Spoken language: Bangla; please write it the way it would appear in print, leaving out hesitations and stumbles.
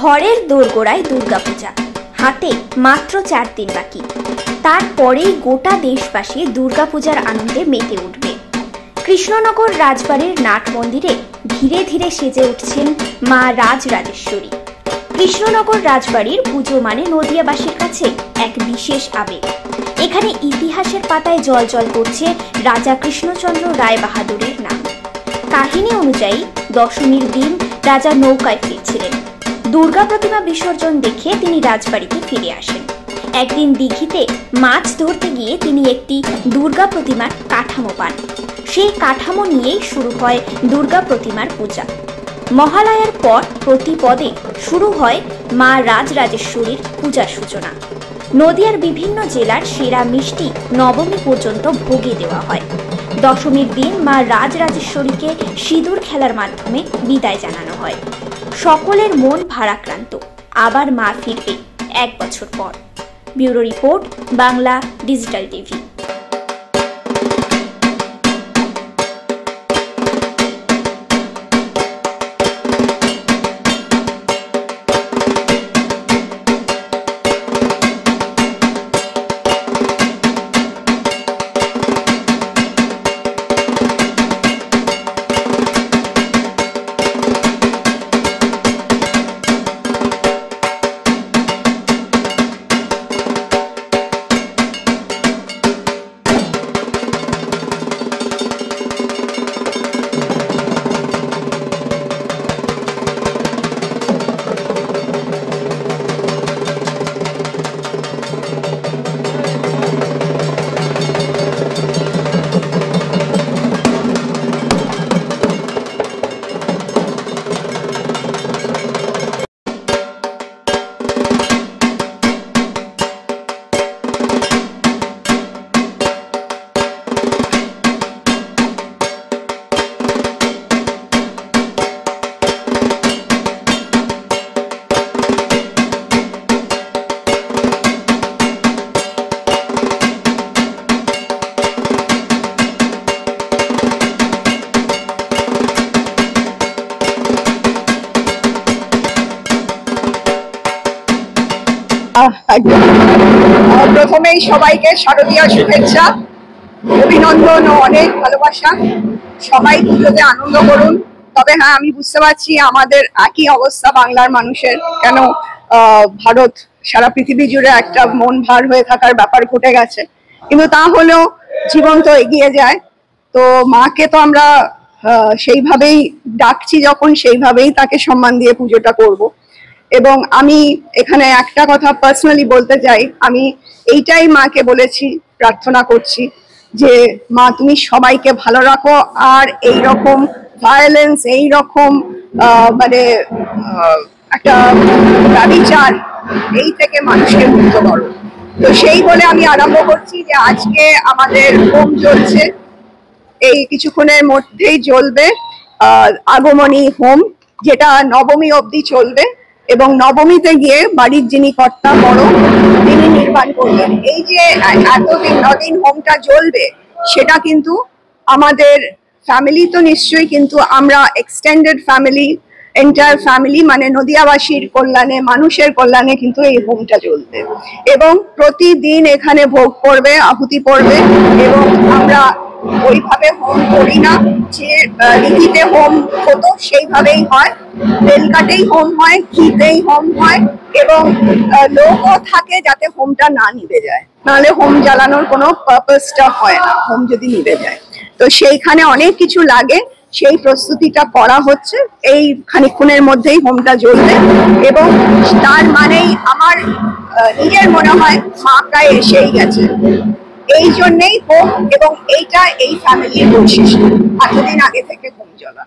ঘরের দোরগোড়ায় দুর্গাপূজা, হাতে মাত্র 4 দিন বাকি। তারপরেই গোটা দেশবাসী দুর্গাপূজার আনন্দে মেতে উঠবে। কৃষ্ণনগর রাজবাড়ির নাট মন্দিরে ধীরে ধীরে সেজে উঠছেন মা রাজরাজেশ্বরী। কৃষ্ণনগর রাজবাড়ির পুজো মানে নদিয়াবাসীর কাছে এক বিশেষ আবেগ। এখানে ইতিহাসের পাতায় জল করছে রাজা কৃষ্ণচন্দ্র রায় বাহাদুরের নাম। কাহিনী অনুযায়ী দশমীর দিন রাজা নৌকায় ফিরছিলেন। দুর্গা প্রতিমা বিসর্জন দেখে তিনি রাজবাড়িতে ফিরে আসেন। একদিন দিঘিতে মাছ ধরতে গিয়ে তিনি একটি দুর্গা প্রতিমার কাঠামো পান। সেই কাঠামো নিয়েই শুরু হয় দুর্গা প্রতিমার পূজা। মহালয়ার পর প্রতি পদে শুরু হয় মা রাজরাজেশ্বরীর পূজার সূচনা। নদিয়ার বিভিন্ন জেলার সেরা মিষ্টি নবমী পর্যন্ত ভোগে দেওয়া হয়। দশমীর দিন মা রাজরাজেশ্বরীকে সিঁদুর খেলার মাধ্যমে বিদায় জানানো হয়। সকলের মন ভারাক্রান্ত, আবার মা ফিরবে 1 বছর পর। Bureau report, Bangla digital TV. প্রথমেই সবাইকে শারদীয় শুভেচ্ছা, অভিনন্দন ও অনেক ভালোবাসা। সবাই পুজোতে আনন্দ করুন। তবে হ্যাঁ, আমি বুঝতে পারছি আমাদের একই অবস্থা বাংলার মানুষের। কেন ভারত সারা পৃথিবী জুড়ে একটা মন ভার হয়ে থাকার ব্যাপার ঘটে গেছে, কিন্তু তা হলেও জীবন তো এগিয়ে যায়। তো মাকে তো আমরা সেইভাবেই ডাকছি, যখন সেইভাবেই তাকে সম্মান দিয়ে পুজোটা করব। এবং আমি এখানে একটা কথা পার্সোনালি বলতে চাই, আমি এইটাই মাকে বলেছি, প্রার্থনা করছি যে মা তুমি সবাইকে ভালো রাখো, আর এই রকম ভায়োলেন্স, এই রকম মানে একটা ব্যভিচার, এই থেকে মানুষকে মুক্ত করো। তো সেই বলে আমি আরম্ভ করছি যে আজকে আমাদের হোম চলছে, এই কিছুক্ষণের মধ্যেই জ্বলবে আগমনী হোম, যেটা নবমী অবধি চলবে। এবং নবমীতে গিয়ে বাড়ির যিনি কর্তা বড়, তিনি নির্মাণ করবেন। এই যে এতদিন 9 দিন হোমটা জ্বলবে, সেটা কিন্তু আমাদের ফ্যামিলি তো নিশ্চয়ই, কিন্তু আমরা এক্সটেন্ডেড ফ্যামিলি, এন্টায়ার ফ্যামিলি, মানে নদিয়াবাসীর কল্যাণে, মানুষের কল্যাণে কিন্তু এই হোমটা চলবে। এবং প্রতিদিন এখানে ভোগ পড়বে, আহুতি পড়বে। এবং আমরা ওইভাবে হোম করি না যে রীতিতে হোম হতো, সেইভাবেই হয়। বেলকাটেই হোম হয়, ঘিতেই হোম হয়, এবং লোকও থাকে যাতে হোমটা না নিভে যায়, নাহলে হোম জ্বালানোর কোনো পারপাসটা হয় না হোম যদি নিভে যায়। তো সেইখানে অনেক কিছু লাগে, সেই প্রস্তুতিটা করা হচ্ছে। এই খানিকক্ষণের মধ্যেই হোমটা জ্বলবে। এবং তার মানেই আমার নিজের মনে হয় মা প্রায় এসেই গেছে। এই জন্যেই হোম, এবং এইটা এই ফ্যামিলির বৈশিষ্ট্য, এতদিন আগে থেকে হোম জ্বলা।